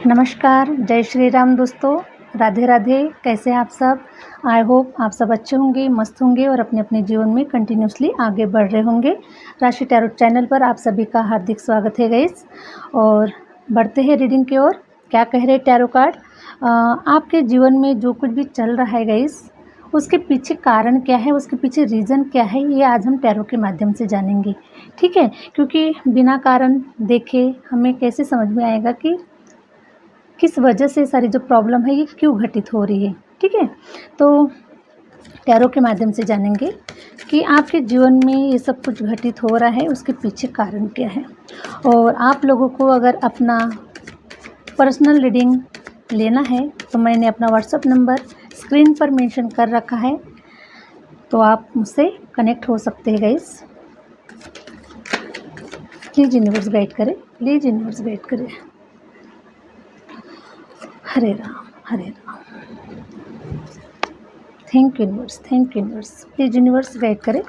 नमस्कार, जय श्री राम दोस्तों। राधे राधे। कैसे हैं आप सब? आई होप आप सब अच्छे होंगे, मस्त होंगे और अपने अपने जीवन में कंटिन्यूसली आगे बढ़ रहे होंगे। राशि टैरो चैनल पर आप सभी का हार्दिक स्वागत है गाइस। और बढ़ते हैं रीडिंग की ओर। क्या कह रहे टैरो कार्ड? आपके जीवन में जो कुछ भी चल रहा है गाइस, उसके पीछे कारण क्या है, उसके पीछे रीज़न क्या है, ये आज हम टैरो के माध्यम से जानेंगे। ठीक है, क्योंकि बिना कारण देखे हमें कैसे समझ में आएगा कि किस वजह से सारी जो प्रॉब्लम है ये क्यों घटित हो रही है। ठीक है, तो टैरो के माध्यम से जानेंगे कि आपके जीवन में ये सब कुछ घटित हो रहा है, उसके पीछे कारण क्या है। और आप लोगों को अगर अपना पर्सनल रीडिंग लेना है तो मैंने अपना व्हाट्सएप नंबर स्क्रीन पर मेंशन कर रखा है, तो आप मुझसे कनेक्ट हो सकते हैं गाइस। प्लीज़ यूनिवर्स गाइड करें, प्लीज़ यूनिवर्स गाइड करें। Hare Ram Hare Ram. Thank you universe, thank you universe. Please universe guide करें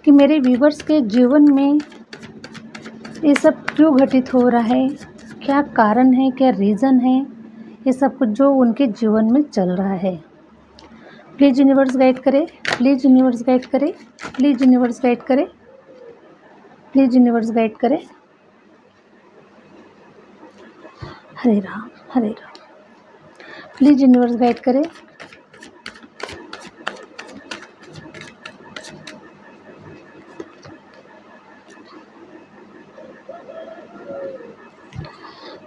कि मेरे व्यूवर्स के जीवन में ये सब क्यों घटित हो रहा है, क्या कारण है, क्या रीज़न है, ये सब कुछ जो उनके जीवन में चल रहा है। प्लीज़ यूनिवर्स गाइड करें, प्लीज़ यूनिवर्स गाइड करें, प्लीज़ यूनिवर्स गाइड करें, प्लीज़ यूनिवर्स गाइड करें। Hare Ram Hare Ram. Please universe guide करें।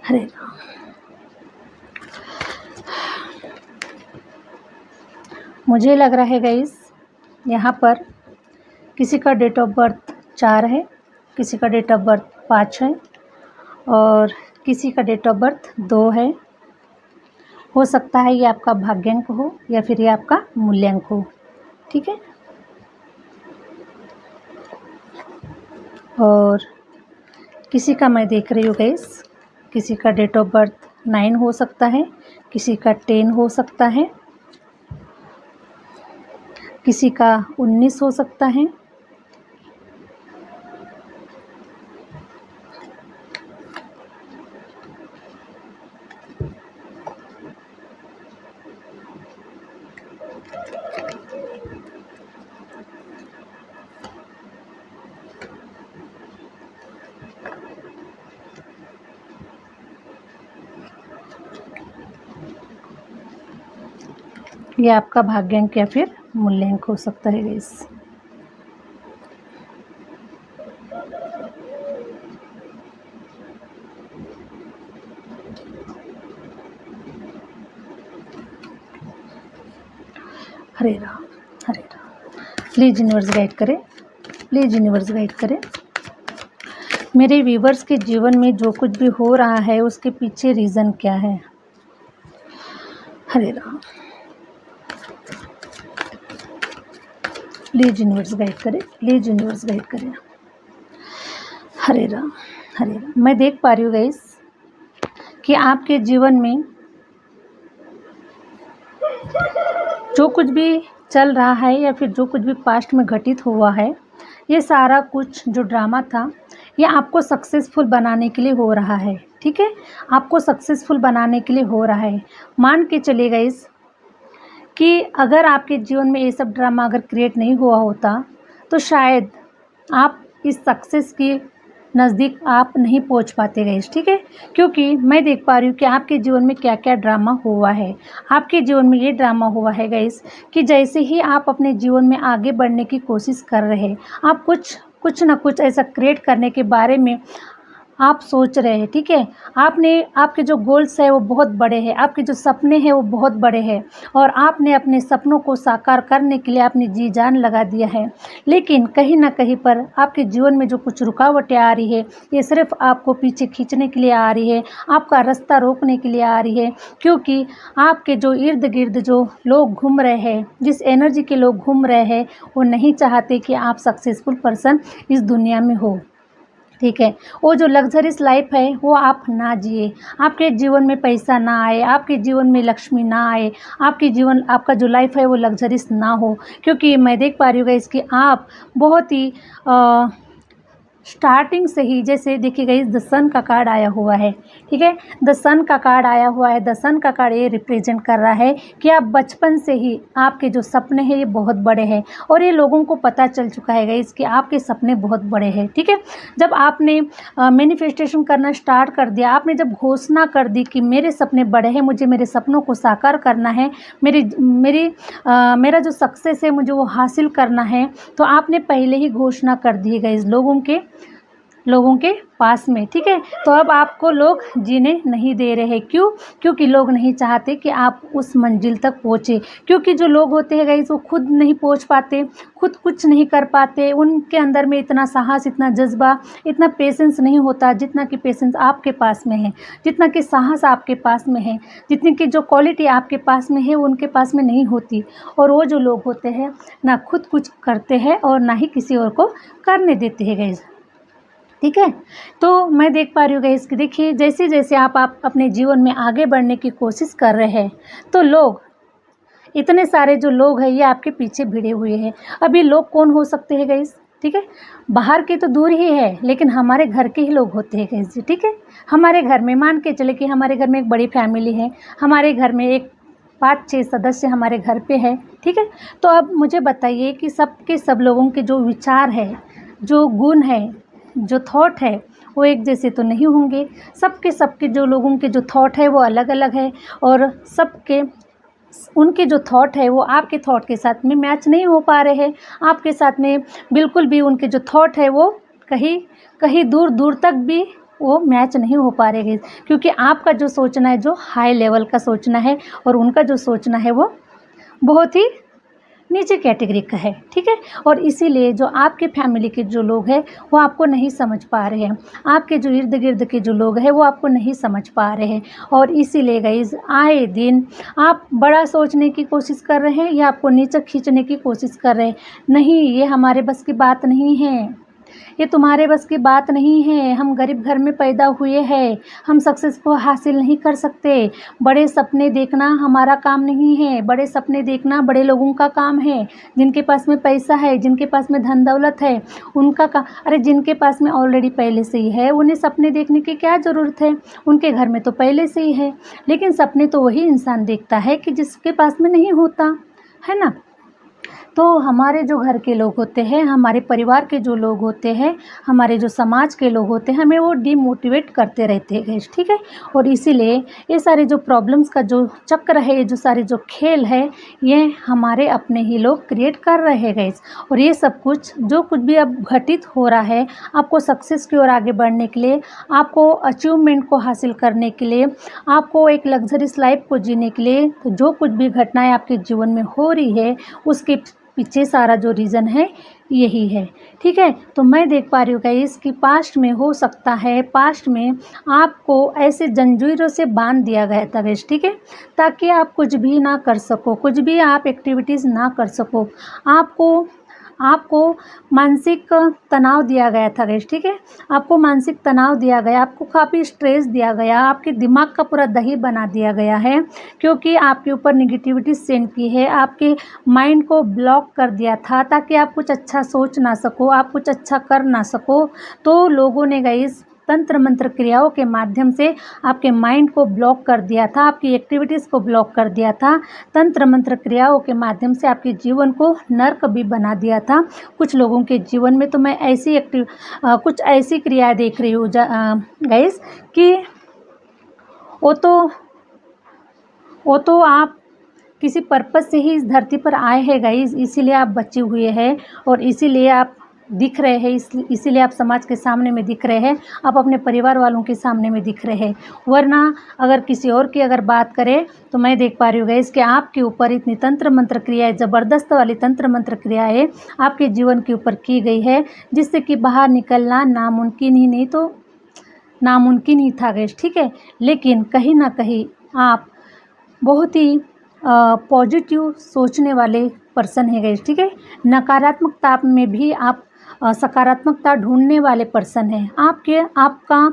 हरे राम। मुझे लग रहा है गाइस, यहाँ पर किसी का डेट ऑफ बर्थ 4 है, किसी का डेट ऑफ बर्थ 5 है और किसी का डेट ऑफ बर्थ 2 है। हो सकता है ये आपका भाग्यांक हो या फिर ये आपका मूल्यांक हो। ठीक है, और किसी का मैं देख रही हूँ गाइस, किसी का डेट ऑफ बर्थ 9 हो सकता है, किसी का 10 हो सकता है, किसी का 19 हो सकता है। ये आपका भाग्यांक या फिर मूल्यांक हो सकता है guys. Hare Ram Hare Ram. Please universe guide करें, प्लीज़ यूनिवर्स गाइड करें। मेरे व्यूवर्स के जीवन में जो कुछ भी हो रहा है उसके पीछे रीज़न क्या है। हरे राम। प्लीज़ यूनिवर्स गाइड करें, प्लीज़ यूनिवर्स गाइड करें। हरे राम हरे राम। मैं देख पा रही हूँ गाइस कि आपके जीवन में जो कुछ भी चल रहा है या फिर जो कुछ भी पास्ट में घटित हुआ है, ये सारा कुछ जो ड्रामा था ये आपको सक्सेसफुल बनाने के लिए हो रहा है। ठीक है, आपको सक्सेसफुल बनाने के लिए हो रहा है। मान के चले गाइस कि अगर आपके जीवन में ये सब ड्रामा अगर क्रिएट नहीं हुआ होता तो शायद आप इस सक्सेस के नज़दीक आप नहीं पहुंच पाते गाइस। ठीक है, क्योंकि मैं देख पा रही हूँ कि आपके जीवन में क्या क्या ड्रामा हुआ है। आपके जीवन में ये ड्रामा हुआ है गाइस कि जैसे ही आप अपने जीवन में आगे बढ़ने की कोशिश कर रहे हैं, आप कुछ ना कुछ ऐसा क्रिएट करने के बारे में आप सोच रहे हैं। ठीक है, आपके जो गोल्स है वो बहुत बड़े हैं, आपके जो सपने हैं वो बहुत बड़े हैं और आपने अपने सपनों को साकार करने के लिए अपनी जी जान लगा दिया है। लेकिन कहीं ना कहीं पर आपके जीवन में जो कुछ रुकावटें आ रही है, ये सिर्फ आपको पीछे खींचने के लिए आ रही है, आपका रास्ता रोकने के लिए आ रही है। क्योंकि आपके जो इर्द गिर्द जो लोग घूम रहे हैं, जिस एनर्जी के लोग घूम रहे हैं, वो नहीं चाहते कि आप सक्सेसफुल पर्सन इस दुनिया में हो। ठीक है, वो जो लग्जरियस लाइफ है वो आप ना जिए, आपके जीवन में पैसा ना आए, आपके जीवन में लक्ष्मी ना आए, आपका जो लाइफ है वो लग्जरियस ना हो। क्योंकि मैं देख पा रही हूँ इसकी आप बहुत ही स्टार्टिंग से ही, जैसे देखिए गाइस द सन का कार्ड आया हुआ है, ठीक है, द सन का कार्ड आया हुआ है। द सन का कार्ड ये रिप्रेजेंट कर रहा है कि आप बचपन से ही आपके जो सपने हैं ये बहुत बड़े हैं, और ये लोगों को पता चल चुका है गाइस कि आपके सपने बहुत बड़े हैं, ठीक है। जब आपने मैनिफेस्टेशन करना स्टार्ट कर दिया, आपने जब घोषणा कर दी कि मेरे सपने बड़े हैं, मुझे मेरे सपनों को साकार करना है, मेरा जो सक्सेस है मुझे वो हासिल करना है, तो आपने पहले ही घोषणा कर दी है गाइस लोगों के पास में, ठीक है। तो अब आपको लोग जीने नहीं दे रहे हैं, क्यों? क्योंकि लोग नहीं चाहते कि आप उस मंजिल तक पहुँचे, क्योंकि जो लोग होते हैं गाइस वो खुद नहीं पहुँच पाते, खुद कुछ नहीं कर पाते, उनके अंदर में इतना साहस, इतना जज्बा, इतना पेशेंस नहीं होता जितना कि पेशेंस आपके पास में है, जितना कि साहस आपके पास में है, जितनी कि जो क्वालिटी आपके पास में है उनके पास में नहीं होती। और वो जो लोग होते हैं ना खुद कुछ करते हैं और ना ही किसी और को करने देते हैं गाइस, ठीक है। तो मैं देख पा रही हूँ गाइस कि देखिए जैसे जैसे आप अपने जीवन में आगे बढ़ने की कोशिश कर रहे हैं, तो लोग, इतने सारे जो लोग हैं ये आपके पीछे भिड़े हुए हैं। अब ये लोग कौन हो सकते हैं गाइस, ठीक है, बाहर के तो दूर ही है, लेकिन हमारे घर के ही लोग होते हैं गाइस, ठीक है। हमारे घर में मान के चले कि हमारे घर में एक बड़ी फैमिली है, हमारे घर में एक 5-6 सदस्य हमारे घर पे है, ठीक है। तो अब मुझे बताइए कि सब लोगों के जो विचार है, जो गुण है, जो थॉट है, वो एक जैसे तो नहीं होंगे। सबके जो लोगों के जो थॉट है वो अलग अलग है, और उनके जो थॉट है वो आपके थॉट के साथ में मैच नहीं हो पा रहे हैं। आपके साथ में बिल्कुल भी उनके जो थॉट है वो कहीं दूर दूर तक भी वो मैच नहीं हो पा रहे हैं, क्योंकि आपका जो सोचना है जो हाई लेवल का सोचना है, और उनका जो सोचना है वो बहुत ही नीचे कैटेगरी का है, ठीक है। और इसीलिए जो आपके फैमिली के जो लोग हैं वो आपको नहीं समझ पा रहे हैं, आपके जो इर्द गिर्द के जो लोग हैं वो आपको नहीं समझ पा रहे हैं। और इसीलिए गाइस आए दिन आप बड़ा सोचने की कोशिश कर रहे हैं या आपको नीचे खींचने की कोशिश कर रहे हैं। नहीं, ये हमारे बस की बात नहीं है, ये तुम्हारे बस की बात नहीं है। हम गरीब घर में पैदा हुए हैं, हम सक्सेस को हासिल नहीं कर सकते। बड़े सपने देखना हमारा काम नहीं है, बड़े सपने देखना बड़े लोगों का काम है, जिनके पास में पैसा है, जिनके पास में धन दौलत है, उनका अरे जिनके पास में ऑलरेडी पहले से ही है, उन्हें सपने देखने की क्या ज़रूरत है, उनके घर में तो पहले से ही है। लेकिन सपने तो वही इंसान देखता है कि जिसके पास में नहीं होता है ना। तो हमारे जो घर के लोग होते हैं, हमारे परिवार के जो लोग होते हैं, हमारे जो समाज के लोग होते हैं, हमें वो डिमोटिवेट करते रहते हैं गाइस, ठीक है। और इसीलिए ये सारे जो प्रॉब्लम्स का जो चक्र है, ये जो सारे जो खेल है, ये हमारे अपने ही लोग क्रिएट कर रहे हैं गाइस। और ये सब कुछ जो कुछ भी अब घटित हो रहा है, आपको सक्सेस की ओर आगे बढ़ने के लिए, आपको अचीवमेंट को हासिल करने के लिए, आपको एक लग्जरियस लाइफ को जीने के लिए, तो जो कुछ भी घटनाएं आपके जीवन में हो रही है उसके पीछे सारा जो रीज़न है यही है, ठीक है। तो मैं देख पा रही हूँ गाइस कि पास्ट में हो सकता है, पास्ट में आपको ऐसे जंजीरों से बांध दिया गया था गाइस, ठीक है, ताकि आप कुछ भी ना कर सको, कुछ भी आप एक्टिविटीज़ ना कर सको। आपको मानसिक तनाव दिया गया था गाइस, ठीक है। आपको मानसिक तनाव दिया गया, आपको काफ़ी स्ट्रेस दिया गया, आपके दिमाग का पूरा दही बना दिया गया है, क्योंकि आपके ऊपर निगेटिविटी सेंड की है, आपके माइंड को ब्लॉक कर दिया था ताकि आप कुछ अच्छा सोच ना सको, आप कुछ अच्छा कर ना सको। तो लोगों ने गाइस तंत्र मंत्र क्रियाओं के माध्यम से आपके माइंड को ब्लॉक कर दिया था, आपकी एक्टिविटीज़ को ब्लॉक कर दिया था। तंत्र मंत्र क्रियाओं के माध्यम से आपके जीवन को नर्क भी बना दिया था। कुछ लोगों के जीवन में तो मैं कुछ ऐसी क्रियाएं देख रही हूँ गाइस कि वो तो आप किसी पर्पस से ही इस धरती पर आए हैं गाइस, इसीलिए आप बचे हुए हैं और इसीलिए आप दिख रहे हैं, इसीलिए आप समाज के सामने में दिख रहे हैं, आप अपने परिवार वालों के सामने में दिख रहे हैं। वरना अगर किसी और की अगर बात करें तो मैं देख पा रही हूँ गाइस कि आपके ऊपर इतनी तंत्र मंत्र क्रियाएं, ज़बरदस्त वाली तंत्र मंत्र क्रियाएं आपके जीवन के ऊपर की गई है, जिससे कि बाहर निकलना नामुमकिन ही था गाइस, ठीक है। लेकिन कहीं ना कहीं आप बहुत ही पॉजिटिव सोचने वाले पर्सन है गाइस, ठीक है। नकारात्मकता में भी आप सकारात्मकता ढूंढने वाले पर्सन हैं। आपका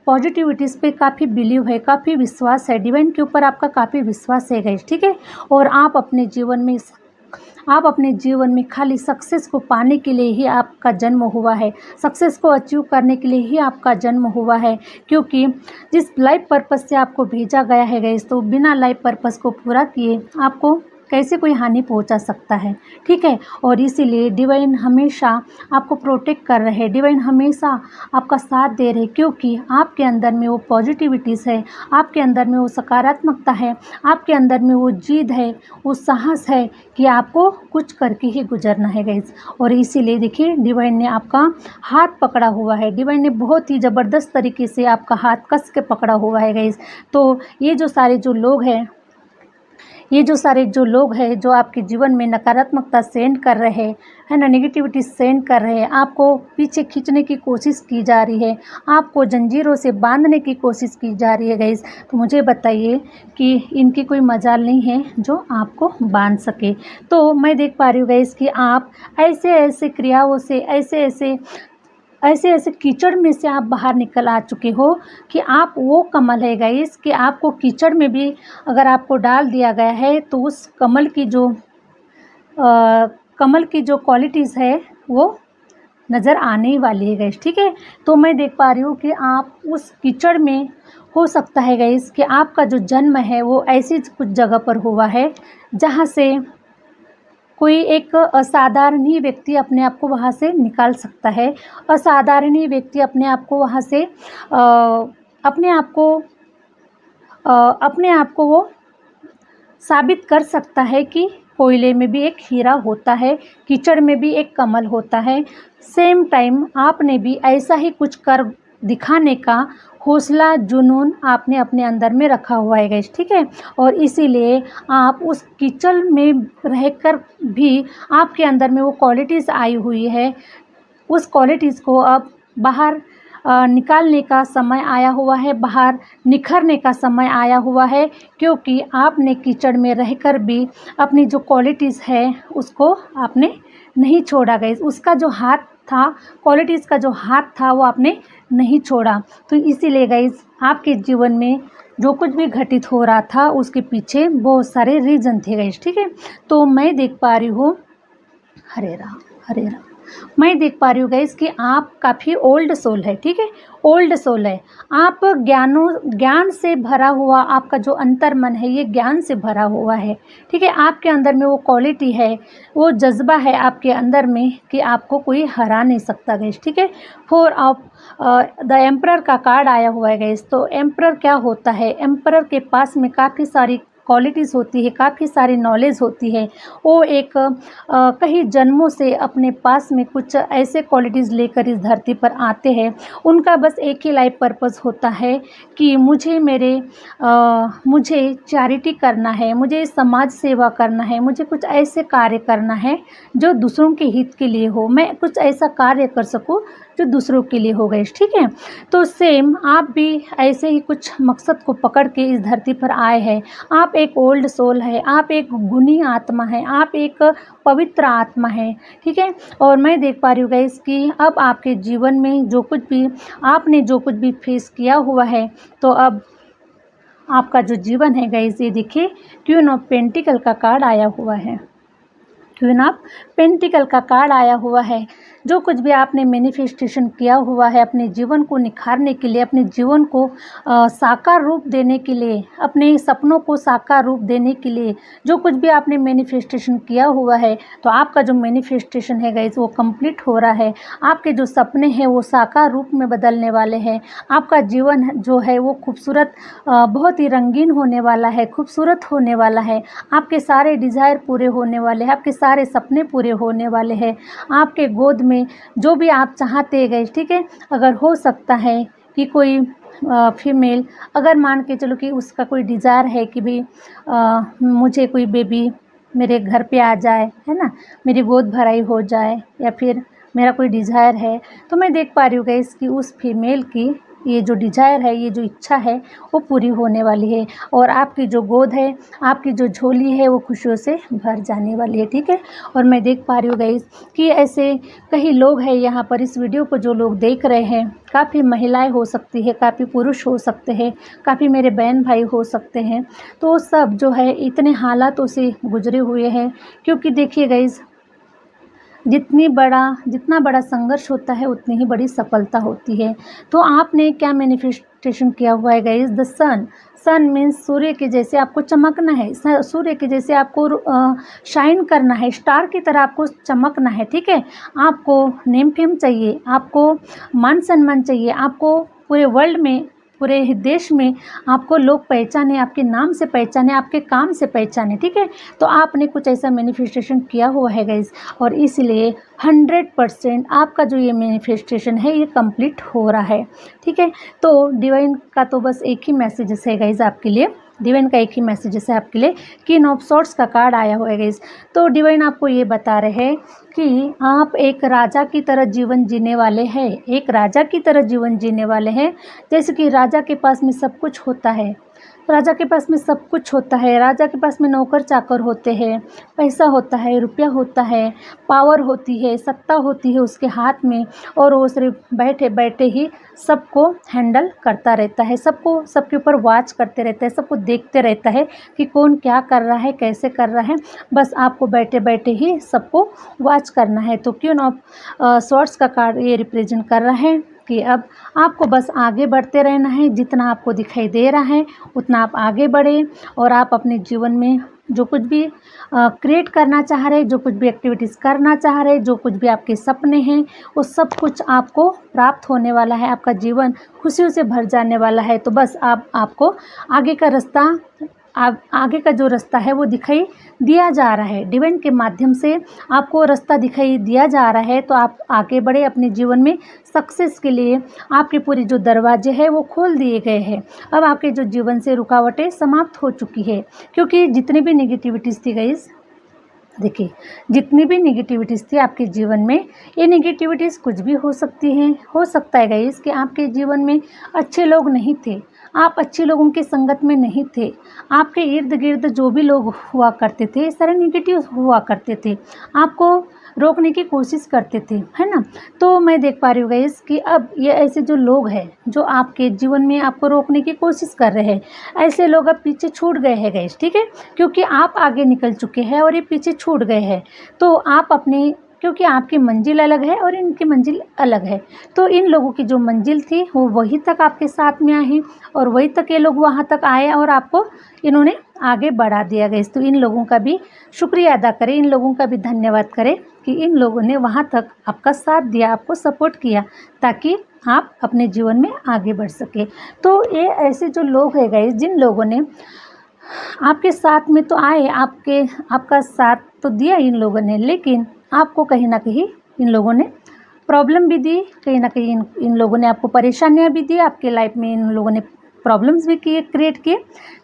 पॉजिटिविटीज़ पे काफ़ी बिलीव है, काफ़ी विश्वास है, डिवाइन के ऊपर आपका काफ़ी विश्वास है गाइस, ठीक है। और आप अपने जीवन में आप अपने जीवन में खाली सक्सेस को पाने के लिए ही आपका जन्म हुआ है, सक्सेस को अचीव करने के लिए ही आपका जन्म हुआ है। क्योंकि जिस लाइफ पर्पस से आपको भेजा गया है गाइस, तो बिना लाइफ पर्पस को पूरा किए आपको कैसे कोई हानि पहुंचा सकता है, ठीक है। और इसीलिए डिवाइन हमेशा आपको प्रोटेक्ट कर रहे हैं, डिवाइन हमेशा आपका साथ दे रहे, क्योंकि आपके अंदर में वो पॉजिटिविटीज़ है, आपके अंदर में वो सकारात्मकता है, आपके अंदर में वो जिद है, वो साहस है कि आपको कुछ करके ही गुजरना है गाइस। और इसीलिए देखिए डिवाइन ने आपका हाथ पकड़ा हुआ है, डिवाइन ने बहुत ही ज़बरदस्त तरीके से आपका हाथ कस के पकड़ा हुआ है गाइस। तो ये जो सारे जो लोग हैं, जो आपके जीवन में नकारात्मकता सेंड कर रहे हैं, है ना, नेगेटिविटी सेंड कर रहे हैं, आपको पीछे खींचने की कोशिश की जा रही है, आपको जंजीरों से बांधने की कोशिश की जा रही है गाइस, तो मुझे बताइए कि इनकी कोई मजाल नहीं है जो आपको बांध सके। तो मैं देख पा रही हूँ गाइस कि आप ऐसे क्रियाओं से, ऐसे कीचड़ में से आप बाहर निकल आ चुके हो कि आप वो कमल है गाइस कि आपको कीचड़ में भी अगर आपको डाल दिया गया है तो उस कमल की जो क्वालिटीज़ है वो नज़र आने ही वाली है गाइस, ठीक है। तो मैं देख पा रही हूँ कि आप उस कीचड़ में, हो सकता है गाइस कि आपका जो जन्म है वो ऐसी कुछ जगह पर हुआ है जहाँ से कोई एक असाधारण ही व्यक्ति अपने आप को वहाँ से निकाल सकता है, असाधारण ही व्यक्ति अपने आप को वहाँ से अपने आप को वो साबित कर सकता है कि कोयले में भी एक हीरा होता है, कीचड़ में भी एक कमल होता है। सेम टाइम आपने भी ऐसा ही कुछ कर दिखाने का हौसला, जुनून आपने अपने अंदर में रखा हुआ है गाइस, ठीक है। और इसीलिए आप उस कीचड़ में रहकर भी आपके अंदर में वो क्वालिटीज़ आई हुई है, उस क्वालिटीज़ को अब बाहर निकालने का समय आया हुआ है, बाहर निखरने का समय आया हुआ है। क्योंकि आपने कीचड़ में रहकर भी अपनी जो क्वालिटीज़ है उसको आपने नहीं छोड़ा गाइस, उसका जो हाथ था, क्वालिटीज़ का जो हाथ था वो आपने नहीं छोड़ा। तो इसीलिए गाइस आपके जीवन में जो कुछ भी घटित हो रहा था उसके पीछे बहुत सारे रीज़न थे गाइस, ठीक है। तो मैं देख पा रही हूँ, हरे राम हरे राम, मैं देख पा रही हूँ गाइस कि आप काफ़ी ओल्ड सोल है, ठीक है, ओल्ड सोल है। आप ज्ञान से भरा हुआ, आपका जो अंतर्मन है ये ज्ञान से भरा हुआ है, ठीक है। आपके अंदर में वो क्वालिटी है, वो जज्बा है आपके अंदर में कि आपको कोई हरा नहीं सकता गाइस, ठीक है। फोर ऑफ द एम्परर का कार्ड आया हुआ है गाइस। तो एम्परर क्या होता है, एम्परर के पास में काफ़ी सारी क्वालिटीज़ होती है, काफ़ी सारी नॉलेज होती है। वो एक कई जन्मों से अपने पास में कुछ ऐसे क्वालिटीज़ लेकर इस धरती पर आते हैं। उनका बस एक ही लाइफ पर्पस होता है कि मुझे चैरिटी करना है, मुझे समाज सेवा करना है, मुझे कुछ ऐसे कार्य करना है जो दूसरों के हित के लिए हो, मैं कुछ ऐसा कार्य कर सकूं जो दूसरों के लिए हो गए, ठीक है। तो सेम आप भी ऐसे ही कुछ मकसद को पकड़ के इस धरती पर आए हैं। आप एक ओल्ड सोल है, आप एक गुणी आत्मा है, आप एक पवित्र आत्मा है, ठीक है। और मैं देख पा रही हूँ गाइस कि अब आपके जीवन में जो कुछ भी फेस किया हुआ है, तो अब आपका जो जीवन है गाइस, ये देखिए क्वीन ऑफ पेंटिकल का कार्ड आया हुआ है, क्वीन ऑफ पेंटिकल का कार्ड आया हुआ है। जो कुछ भी आपने मैनिफेस्टेशन किया हुआ है अपने जीवन को निखारने के लिए, अपने जीवन को साकार रूप देने के लिए, अपने सपनों को साकार रूप देने के लिए जो कुछ भी आपने मैनिफेस्टेशन किया हुआ है, तो आपका जो मैनिफेस्टेशन है गाइस वो कंप्लीट हो रहा है। आपके जो सपने हैं वो साकार रूप में बदलने वाले हैं। आपका जीवन जो है वो खूबसूरत, बहुत ही रंगीन होने वाला है, खूबसूरत होने वाला है। आपके सारे डिज़ायर पूरे होने वाले हैं, आपके सारे सपने पूरे होने वाले हैं। आपके गोद में जो भी आप चाहते गए, ठीक है। अगर हो सकता है कि कोई फीमेल, अगर मान के चलो कि उसका कोई डिज़ायर है कि भी मुझे कोई बेबी मेरे घर पे आ जाए, है ना, मेरी गोद भराई हो जाए, या फिर मेरा कोई डिज़ायर है, तो मैं देख पा रही हूँ गाइस कि उस फीमेल की ये जो डिज़ायर है, ये जो इच्छा है वो पूरी होने वाली है और आपकी जो गोद है, आपकी जो झोली है वो खुशियों से भर जाने वाली है, ठीक है। और मैं देख पा रही हूँ गाइस कि ऐसे कई लोग हैं यहाँ पर, इस वीडियो को जो लोग देख रहे हैं, काफ़ी महिलाएं हो सकती है, काफ़ी पुरुष हो सकते हैं, काफ़ी मेरे बहन भाई हो सकते हैं। तो सब जो है इतने हालातों से गुजरे हुए हैं, क्योंकि देखिए गाइस, जितना बड़ा संघर्ष होता है उतनी ही बड़ी सफलता होती है। तो आपने क्या मैनिफेस्टेशन किया हुआ है गाइस? द सन मीन्स सूर्य के जैसे आपको चमकना है, सूर्य के जैसे आपको शाइन करना है, स्टार की तरह आपको चमकना है, ठीक है। आपको नेम फेम चाहिए, आपको मान सम्मान चाहिए, आपको पूरे वर्ल्ड में, पूरे देश में आपको लोग पहचाने, आपके नाम से पहचाने, आपके काम से पहचाने, ठीक है। तो आपने कुछ ऐसा मैनिफेस्टेशन किया हुआ है गाइस, और इसलिए 100% आपका जो ये मैनिफेस्टेशन है ये कंप्लीट हो रहा है, ठीक है। तो डिवाइन का तो बस एक ही मैसेजेस है गाइस आपके लिए, डिवाइन का एक ही मैसेजेस है आपके लिए। किंग ऑफ सॉर्ड्स का कार्ड आया हुआ है गाइस। तो डिवाइन आपको ये बता रहे हैं कि आप एक राजा की तरह जीवन जीने वाले हैं, एक राजा की तरह जीवन जीने वाले हैं। जैसे कि राजा के पास में सब कुछ होता है, राजा के पास में सब कुछ होता है, राजा के पास में नौकर चाकर होते हैं, पैसा होता है, रुपया होता है, पावर होती है, सत्ता होती है उसके हाथ में, और वो सिर्फ बैठे बैठे ही सबको हैंडल करता रहता है, सबको, सबके ऊपर वॉच करते रहता है, सबको देखते रहता है कि कौन क्या कर रहा है, कैसे कर रहा है, बस आपको बैठे बैठे ही सबको वॉच करना है। तो क्वीन ऑफ सॉर्ड्स का कार्ड ये रिप्रेजेंट कर रहा है कि अब आपको बस आगे बढ़ते रहना है, जितना आपको दिखाई दे रहा है उतना आप आगे बढ़ें, और आप अपने जीवन में जो कुछ भी क्रिएट करना चाह रहे, जो कुछ भी एक्टिविटीज़ करना चाह रहे, जो कुछ भी आपके सपने हैं, वो सब कुछ आपको प्राप्त होने वाला है, आपका जीवन खुशियों से भर जाने वाला है। तो बस आपको आगे का रास्ता, आगे का जो रास्ता है वो दिखाई दिया जा रहा है, डिवाइन के माध्यम से आपको रास्ता दिखाई दिया जा रहा है। तो आप आगे बढ़े अपने जीवन में, सक्सेस के लिए आपके पूरे जो दरवाजे हैं वो खोल दिए गए हैं। अब आपके जो जीवन से रुकावटें समाप्त हो चुकी है, क्योंकि जितनी भी नेगेटिविटीज़ थी गाइस, देखिए जितनी भी नेगेटिविटीज़ थी आपके जीवन में, ये नेगेटिविटीज़ कुछ भी हो सकती हैं। हो सकता है गाइस कि आपके जीवन में अच्छे लोग नहीं थे, आप अच्छे लोगों की संगत में नहीं थे, आपके इर्द गिर्द जो भी लोग हुआ करते थे सारे नेगेटिव हुआ करते थे, आपको रोकने की कोशिश करते थे, है ना। तो मैं देख पा रही हूँ गाइस कि अब ये ऐसे जो लोग हैं जो आपके जीवन में आपको रोकने की कोशिश कर रहे हैं, ऐसे लोग अब पीछे छूट गए हैं गाइस, ठीक है, क्योंकि आप आगे निकल चुके हैं और ये पीछे छूट गए हैं। तो आप अपने, क्योंकि आपकी मंजिल अलग है और इनकी मंजिल अलग है, तो इन लोगों की जो मंजिल थी वो वहीं तक आपके साथ में आए और वहीं तक ये लोग वहाँ तक आए और आपको इन्होंने आगे बढ़ा दिया गया। तो इन लोगों का भी शुक्रिया अदा करें, इन लोगों का भी धन्यवाद करें कि इन लोगों ने वहाँ तक आपका साथ दिया, आपको सपोर्ट किया, ताकि आप अपने जीवन में आगे बढ़ सके। तो ये ऐसे जो लोग हैं गाइस, जिन लोगों ने आपके साथ में तो आए, आपका साथ तो दिया इन लोगों ने, लेकिन आपको कहीं ना कहीं इन लोगों ने प्रॉब्लम भी दी, कहीं ना कहीं इन लोगों ने आपको परेशानियां भी दी, आपके लाइफ में इन लोगों ने प्रॉब्लम्स भी क्रिएट किए।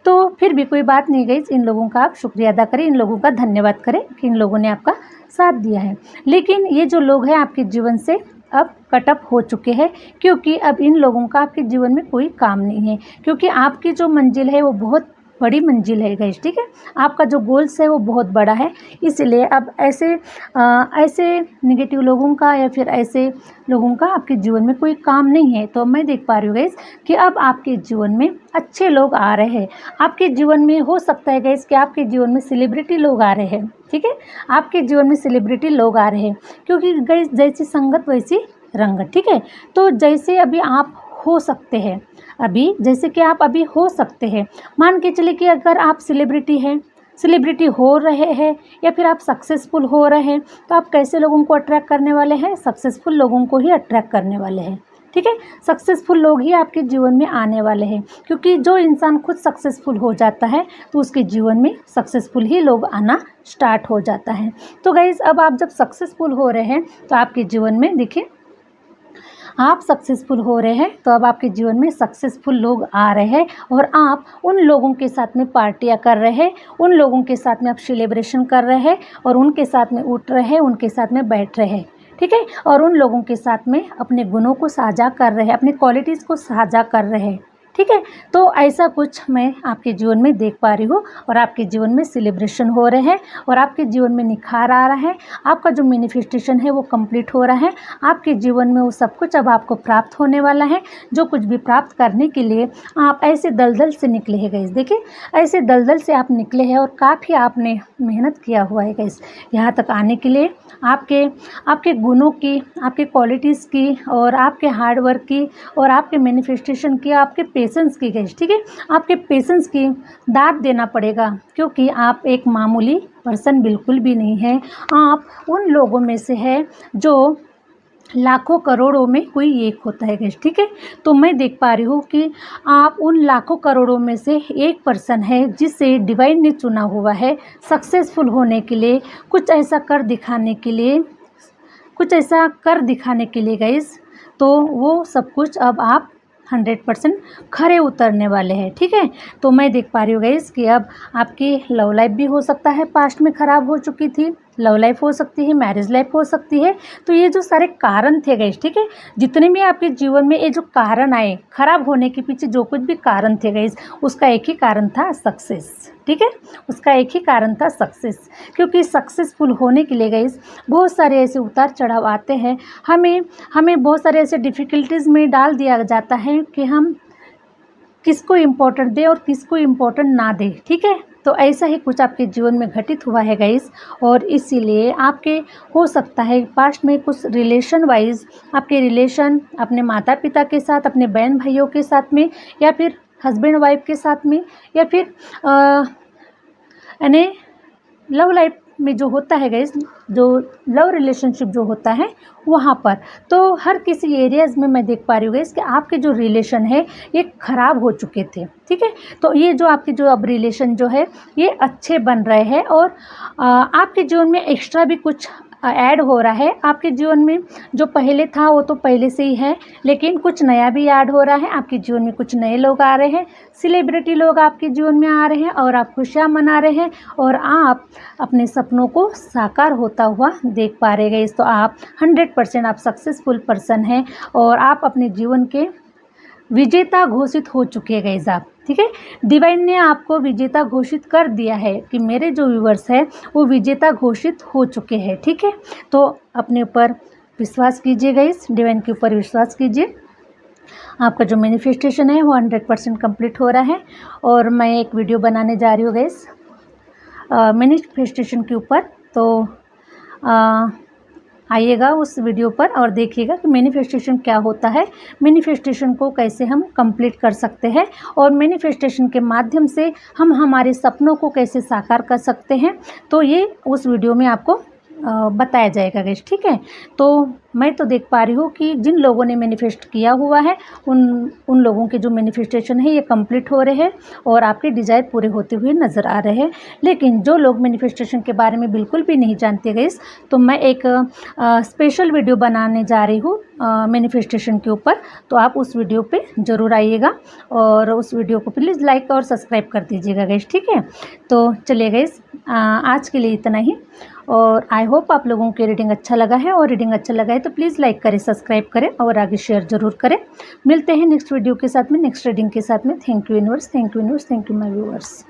तो फिर भी कोई बात नहीं गई, इन लोगों का आप शुक्रिया अदा करें, इन लोगों का धन्यवाद करें कि इन लोगों ने आपका साथ दिया है। लेकिन ये जो लोग हैं आपके जीवन से अब कटअप हो चुके हैं, क्योंकि अब इन लोगों का आपके जीवन में कोई काम नहीं है, क्योंकि आपकी जो मंजिल है वो बहुत बड़ी मंजिल है गाइस, ठीक है, आपका जो गोल्स है वो बहुत बड़ा है। इसलिए अब ऐसे नेगेटिव लोगों का या फिर ऐसे लोगों का आपके जीवन में कोई काम नहीं है। तो मैं देख पा रही हूँ गाइस कि अब आपके जीवन में अच्छे लोग आ रहे हैं, आपके जीवन में हो सकता है गाइस कि आपके जीवन में सेलिब्रिटी लोग आ रहे हैं, ठीक है, आपके जीवन में सेलिब्रिटी लोग आ रहे हैं, क्योंकि गाइस जैसी संगत वैसी रंगत, ठीक है। तो जैसे अभी आप हो सकते हैं, अभी जैसे कि आप अभी हो सकते हैं, मान के चले कि अगर आप सेलिब्रिटी हैं, सेलिब्रिटी हो रहे हैं या फिर आप सक्सेसफुल हो रहे हैं, तो आप कैसे लोगों को अट्रैक्ट करने वाले हैं? सक्सेसफुल लोगों को ही अट्रैक्ट करने वाले हैं, ठीक है, सक्सेसफुल लोग ही आपके जीवन में आने वाले हैं, क्योंकि जो इंसान खुद सक्सेसफुल हो जाता है तो उसके जीवन में सक्सेसफुल ही लोग आना स्टार्ट हो जाता है। तो गाइज अब आप जब सक्सेसफुल हो रहे हैं तो आपके जीवन में देखिए, आप सक्सेसफुल हो रहे हैं तो अब आपके जीवन में सक्सेसफुल लोग आ रहे हैं और आप उन लोगों के साथ में पार्टियां कर रहे हैं, उन लोगों के साथ में आप सेलिब्रेशन कर रहे हैं और उनके साथ में उठ रहे हैं, उनके साथ में बैठ रहे हैं, ठीक है, और उन लोगों के साथ में अपने गुणों को साझा कर रहे हैं, अपनी क्वालिटीज़ को साझा कर रहे हैं। ठीक है, तो ऐसा कुछ मैं आपके जीवन में देख पा रही हूँ और आपके जीवन में सेलिब्रेशन हो रहे हैं और आपके जीवन में निखार आ रहा है। आपका जो मैनिफेस्टेशन है वो कंप्लीट हो रहा है। आपके जीवन में वो सब कुछ अब आपको प्राप्त होने वाला है। जो कुछ भी प्राप्त करने के लिए आप ऐसे दलदल से निकले हैं गाइस, देखिए ऐसे दलदल से आप निकले हैं और काफ़ी आपने मेहनत किया हुआ है गाइस यहाँ तक आने के लिए। आपके गुणों की, आपके क्वालिटीज़ की और आपके हार्ड वर्क की और आपके मैनिफेस्टेशन की, आपके पेशेंस की गाइस, ठीक है, आपके पेशेंस की दाद देना पड़ेगा, क्योंकि आप एक मामूली पर्सन बिल्कुल भी नहीं है। आप उन लोगों में से है जो लाखों करोड़ों में कोई एक होता है गाइस, ठीक है। तो मैं देख पा रही हूँ कि आप उन लाखों करोड़ों में से एक पर्सन है जिसे डिवाइन ने चुना हुआ है सक्सेसफुल होने के लिए, कुछ ऐसा कर दिखाने के लिए गाइस। तो वो सब कुछ अब आप 100% खरे उतरने वाले हैं, ठीक है। तो मैं देख पा रही हूँ गाइस कि अब आपकी लव लाइफ भी हो सकता है पास्ट में ख़राब हो चुकी थी, लव लाइफ हो सकती है, मैरिज लाइफ हो सकती है। तो ये जो सारे कारण थे गाइस, ठीक है, जितने भी आपके जीवन में ये जो कारण आए खराब होने के पीछे जो कुछ भी कारण थे गाइस, उसका एक ही कारण था सक्सेस, ठीक है, उसका एक ही कारण था सक्सेस। क्योंकि सक्सेसफुल होने के लिए गाइस बहुत सारे ऐसे उतार चढ़ाव आते हैं, हमें बहुत सारे ऐसे डिफ़िकल्टीज़ में डाल दिया जाता है कि हम किसको इम्पोर्टेंट दें और किसको इम्पोर्टेंट ना दें, ठीक है। तो ऐसा ही कुछ आपके जीवन में घटित हुआ है गाइस, और इसीलिए आपके हो सकता है पास्ट में कुछ रिलेशन वाइज आपके रिलेशन अपने माता पिता के साथ, अपने बहन भाइयों के साथ में, या फिर हस्बैंड वाइफ के साथ में, या फिर यानी लव लाइफ में जो होता है गाइस, जो लव रिलेशनशिप जो होता है वहाँ पर, तो हर किसी एरियाज़ में मैं देख पा रही हूँ गाइस कि आपके जो रिलेशन है ये ख़राब हो चुके थे, ठीक है। तो ये जो आपके जो अब रिलेशन जो है ये अच्छे बन रहे हैं और आपके जीवन में एक्स्ट्रा भी कुछ ऐड हो रहा है। आपके जीवन में जो पहले था वो तो पहले से ही है, लेकिन कुछ नया भी ऐड हो रहा है। आपके जीवन में कुछ नए लोग आ रहे हैं, सेलिब्रिटी लोग आपके जीवन में आ रहे हैं और आप खुशियाँ मना रहे हैं और आप अपने सपनों को साकार होता हुआ देख पा रहे हैं। तो आप 100% आप सक्सेसफुल पर्सन हैं और आप अपने जीवन के विजेता घोषित हो चुके हैं गाइस आप, ठीक है। डिवाइन ने आपको विजेता घोषित कर दिया है कि मेरे जो व्यूअर्स हैं वो विजेता घोषित हो चुके हैं, ठीक है। तो अपने ऊपर विश्वास कीजिए गाइस, डिवाइन के ऊपर विश्वास कीजिए। आपका जो मैनिफेस्टेशन है वो 100% कंप्लीट हो रहा है और मैं एक वीडियो बनाने जा रही हूँ गाइस मैनिफेस्टेशन के ऊपर। तो आइएगा उस वीडियो पर और देखिएगा कि मैनिफेस्टेशन क्या होता है, मैनिफेस्टेशन को कैसे हम कंप्लीट कर सकते हैं और मैनिफेस्टेशन के माध्यम से हम हमारे सपनों को कैसे साकार कर सकते हैं। तो ये उस वीडियो में आपको बताया जाएगा गाइस, ठीक है। तो मैं तो देख पा रही हूँ कि जिन लोगों ने मैनिफेस्ट किया हुआ है उन लोगों के जो मैनिफेस्टेशन है ये कंप्लीट हो रहे हैं और आपके डिज़ायर पूरे होते हुए नज़र आ रहे हैं। लेकिन जो लोग मैनिफेस्टेशन के बारे में बिल्कुल भी नहीं जानते गाइस, तो मैं एक स्पेशल वीडियो बनाने जा रही हूँ मैनिफेस्टेशन के ऊपर। तो आप उस वीडियो पे ज़रूर आइएगा और उस वीडियो को प्लीज़ लाइक और सब्सक्राइब कर दीजिएगा गाइस, ठीक है। तो चलिए गाइस आज के लिए इतना ही और आई होप आप लोगों को रीडिंग अच्छा लगा है और रीडिंग अच्छा लगा है तो प्लीज़ लाइक करें, सब्सक्राइब करें और आगे शेयर ज़रूर करें। मिलते हैं नेक्स्ट वीडियो के साथ में, नेक्स्ट रीडिंग के साथ में। Thank you universe, thank you universe, thank you my viewers.